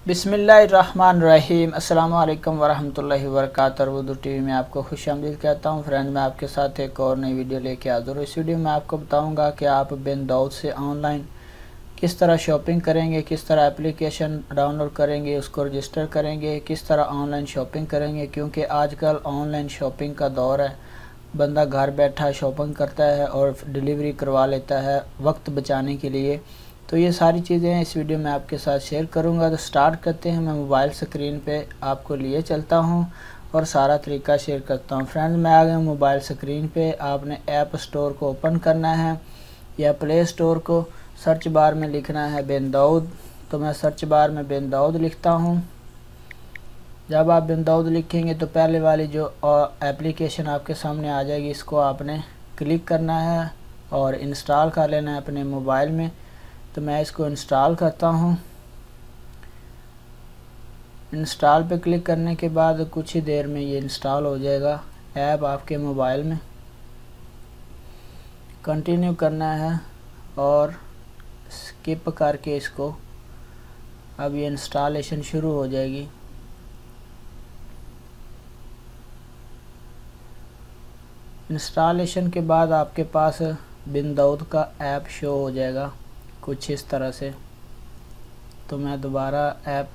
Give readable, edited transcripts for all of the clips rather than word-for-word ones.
बिस्मिल्लाहिर्रहमानिर्रहीम। अस्सलाम वालेकुम वरहमतुल्लाहि वबरकातुहू। उर्दू टीवी में आपको खुशामदीद कहता हूँ। फ्रेंड, मैं आपके साथ एक और नई वीडियो लेके हाज़िर हूँ। इस वीडियो में आपको बताऊँगा कि आप बिन दाऊद से ऑनलाइन किस तरह शॉपिंग करेंगे, किस तरह एप्लीकेशन डाउनलोड करेंगे, उसको रजिस्टर करेंगे, किस तरह ऑनलाइन शॉपिंग करेंगे। क्योंकि आजकल ऑनलाइन शॉपिंग का दौर है। बंदा घर बैठा शॉपिंग करता है और डिलीवरी करवा लेता है वक्त बचाने के लिए। तो ये सारी चीज़ें इस वीडियो में आपके साथ शेयर करूंगा। तो स्टार्ट करते हैं। मैं मोबाइल स्क्रीन पे आपको लिए चलता हूं और सारा तरीका शेयर करता हूं। फ्रेंड्स, मैं आ गया मोबाइल स्क्रीन पे। आपने ऐप स्टोर को ओपन करना है या प्ले स्टोर को। सर्च बार में लिखना है बिन दाऊद। तो मैं सर्च बार में बिन दाऊद लिखता हूँ। जब आप बिन दाऊद लिखेंगे तो पहले वाली जो एप्लीकेशन आपके सामने आ जाएगी, इसको आपने क्लिक करना है और इंस्टॉल कर लेना है अपने मोबाइल में। तो मैं इसको इंस्टॉल करता हूँ। इंस्टॉल पे क्लिक करने के बाद कुछ ही देर में ये इंस्टॉल हो जाएगा ऐप आपके मोबाइल में। कंटिन्यू करना है और स्किप करके इसको, अब ये इंस्टॉलेशन शुरू हो जाएगी। इंस्टॉलेशन के बाद आपके पास बिन दाऊद का ऐप शो हो जाएगा कुछ इस तरह से। तो मैं दोबारा ऐप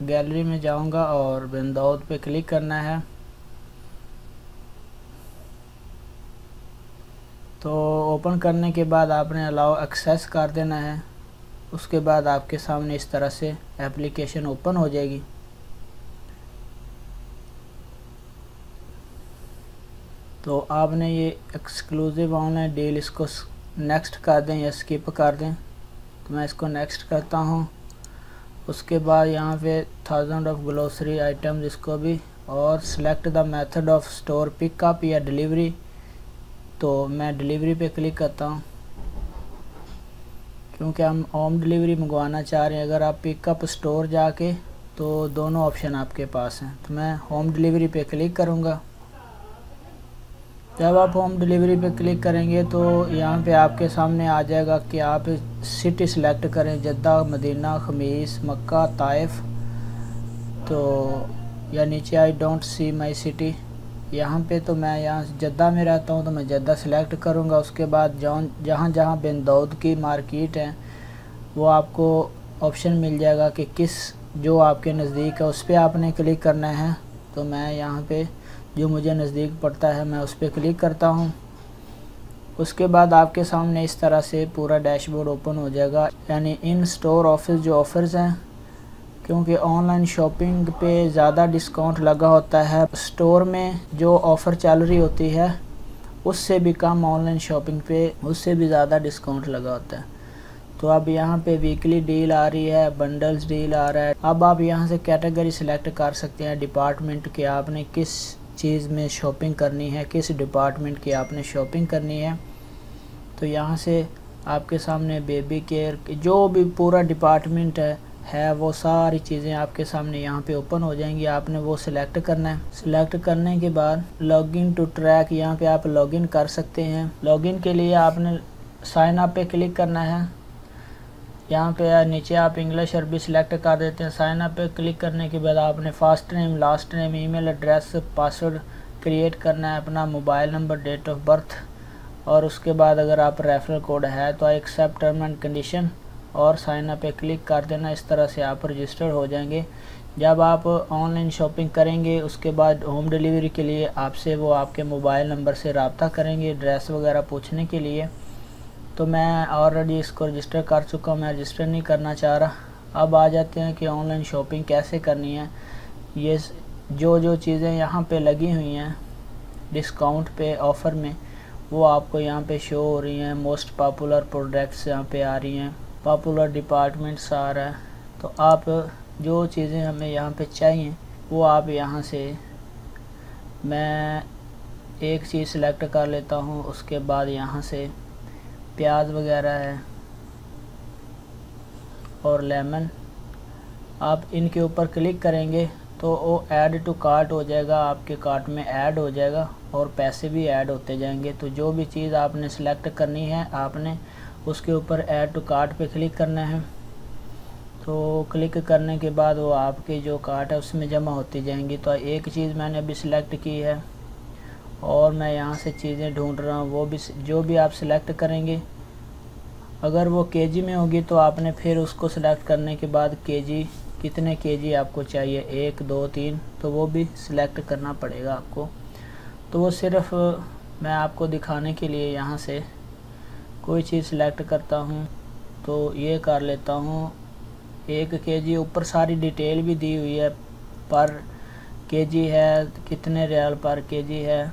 गैलरी में जाऊंगा और बिन दाऊद पे क्लिक करना है। तो ओपन करने के बाद आपने अलाउ एक्सेस कर देना है। उसके बाद आपके सामने इस तरह से एप्लीकेशन ओपन हो जाएगी। तो आपने ये एक्सक्लूसिव ऑनलाइन डील, इसको नेक्स्ट कर दें या स्किप कर दें। तो मैं इसको नेक्स्ट करता हूँ। उसके बाद यहाँ पे 1000 ऑफ ग्लोसरी आइटम्स, इसको भी, और select the method of store pickup या डिलीवरी। तो मैं डिलीवरी पे क्लिक करता हूँ क्योंकि हम होम डिलीवरी मंगवाना चाह रहे हैं। अगर आप पिकअप स्टोर जाके, तो दोनों ऑप्शन आपके पास हैं। तो मैं होम डिलीवरी पे क्लिक करूँगा। जब आप होम डिलीवरी पे क्लिक करेंगे तो यहाँ पे आपके सामने आ जाएगा कि आप सिटी सिलेक्ट करें, जद्दा, मदीना, खमीस, मक्का, ताइफ। तो या नीचे I don't see my city, यहाँ पे तो मैं यहाँ जद्दा में रहता हूँ तो मैं जद्दा सिलेक्ट करूँगा। उसके बाद जहाँ जहाँ बिन दाऊद की मार्केट है वो आपको ऑप्शन मिल जाएगा कि किस जो आपके नज़दीक है उस पर आपने क्लिक करना है। तो मैं यहाँ पे जो मुझे नज़दीक पड़ता है मैं उस पर क्लिक करता हूँ। उसके बाद आपके सामने इस तरह से पूरा डैशबोर्ड ओपन हो जाएगा, यानी इन स्टोर ऑफिस जो ऑफ़र्स हैं। क्योंकि ऑनलाइन शॉपिंग पे ज़्यादा डिस्काउंट लगा होता है, स्टोर में जो ऑफ़र चल रही होती है उससे भी कम ऑनलाइन शॉपिंग पे उससे भी ज़्यादा डिस्काउंट लगा होता है। तो अब यहाँ पे वीकली डील आ रही है, बंडल्स डील आ रहा है। अब आप यहाँ से कैटेगरी सिलेक्ट कर सकते हैं डिपार्टमेंट के, आपने किस चीज़ में शॉपिंग करनी है, किस डिपार्टमेंट की आपने शॉपिंग करनी है। तो यहाँ से आपके सामने बेबी केयर जो भी पूरा डिपार्टमेंट है वो सारी चीज़ें आपके सामने यहाँ पे ओपन हो जाएंगी। आपने वो सिलेक्ट करना है। सिलेक्ट करने के बाद लॉगिन टू ट्रैक, यहाँ पे आप लॉगिन कर सकते हैं। लॉगिन के लिए आपने साइन अप पे क्लिक करना है। यहाँ पे नीचे आप इंग्लिश अरबी सिलेक्ट कर देते हैं। साइन अप पे क्लिक करने के बाद आपने first name, last name, email address, password create करना है, अपना mobile number, date of birth, और उसके बाद अगर आप रेफरल कोड है तो एक्सेप्ट टर्म एंड कंडीशन और साइन अप पे क्लिक कर देना। इस तरह से आप रजिस्टर हो जाएंगे। जब आप ऑनलाइन शॉपिंग करेंगे उसके बाद होम डिलीवरी के लिए आपसे वो आपके मोबाइल नंबर से रब्ता करेंगे एड्रेस वगैरह पूछने के लिए। तो मैं ऑलरेडी इसको रजिस्टर कर चुका हूँ, मैं रजिस्टर नहीं करना चाह रहा। अब आ जाते हैं कि ऑनलाइन शॉपिंग कैसे करनी है। ये जो चीज़ें यहाँ पे लगी हुई हैं डिस्काउंट पे, ऑफ़र में, वो आपको यहाँ पे शो हो रही हैं। मोस्ट पॉपुलर प्रोडक्ट्स यहाँ पे आ रही हैं, पॉपुलर डिपार्टमेंट्स आ रहा है। तो आप जो चीज़ें हमें यहाँ पे चाहिए वो आप यहाँ से, मैं एक चीज़ सिलेक्ट कर लेता हूँ। उसके बाद यहाँ से प्याज वगैरह है और लेमन, आप इनके ऊपर क्लिक करेंगे तो वो ऐड टू कार्ट हो जाएगा, आपके कार्ट में ऐड हो जाएगा और पैसे भी ऐड होते जाएंगे। तो जो भी चीज़ आपने सिलेक्ट करनी है आपने उसके ऊपर ऐड टू कार्ट पे क्लिक करना है। तो क्लिक करने के बाद वो आपकी जो कार्ट है उसमें जमा होती जाएंगी। तो एक चीज़ मैंने अभी सिलेक्ट की है और मैं यहाँ से चीज़ें ढूंढ रहा हूँ। वो भी जो भी आप सिलेक्ट करेंगे, अगर वो केजी में होगी तो आपने फिर उसको सिलेक्ट करने के बाद केजी, कितने केजी आपको चाहिए, 1 2 3, तो वो भी सिलेक्ट करना पड़ेगा आपको। तो वो सिर्फ मैं आपको दिखाने के लिए यहाँ से कोई चीज़ सिलेक्ट करता हूँ। तो ये कर लेता हूँ 1 केजी। ऊपर सारी डिटेल भी दी हुई है, पर केजी है, कितने रियाल पर केजी है,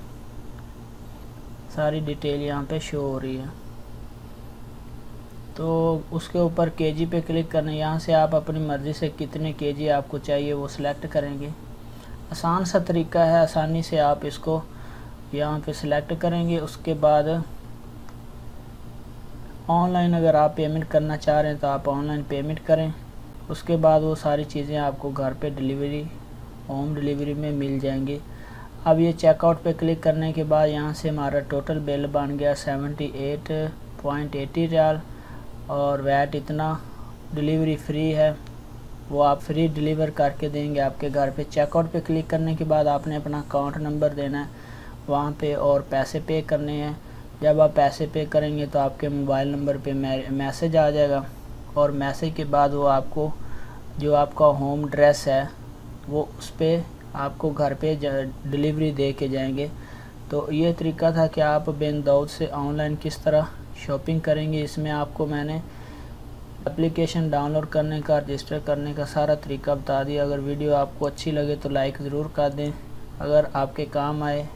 सारी डिटेल यहाँ पे शो हो रही है। तो उसके ऊपर केजी पे क्लिक करना, यहाँ से आप अपनी मर्ज़ी से कितने केजी आपको चाहिए वो सिलेक्ट करेंगे। आसान सा तरीका है, आसानी से आप इसको यहाँ पे सिलेक्ट करेंगे। उसके बाद ऑनलाइन अगर आप पेमेंट करना चाह रहे हैं तो आप ऑनलाइन पेमेंट करें। उसके बाद वो सारी चीज़ें आपको घर पे डिलीवरी, होम डिलीवरी में मिल जाएंगी। अब ये चेकआउट पे क्लिक करने के बाद यहाँ से हमारा टोटल बिल बन गया 78.80 रियाल और वैट इतना। डिलीवरी फ्री है, वो आप फ्री डिलीवर करके देंगे आपके घर पे। चेकआउट पे क्लिक करने के बाद आपने अपना अकाउंट नंबर देना है वहाँ पे और पैसे पे करने हैं। जब आप पैसे पे करेंगे तो आपके मोबाइल नंबर पे मैसेज आ जाएगा और मैसेज के बाद वो आपको जो आपका होम एड्रेस है वो उस पर आपको घर पे डिलीवरी दे के जाएंगे। तो ये तरीका था कि आप बिन दाऊद से ऑनलाइन किस तरह शॉपिंग करेंगे। इसमें आपको मैंने एप्लीकेशन डाउनलोड करने का, रजिस्टर करने का सारा तरीका बता दिया। अगर वीडियो आपको अच्छी लगे तो लाइक ज़रूर कर दें। अगर आपके काम आए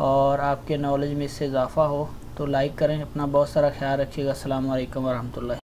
और आपके नॉलेज में इससे इजाफ़ा हो तो लाइक करें। अपना बहुत सारा ख्याल रखिएगा। अस्सलाम वालेकुम वरहमतुल्लाह।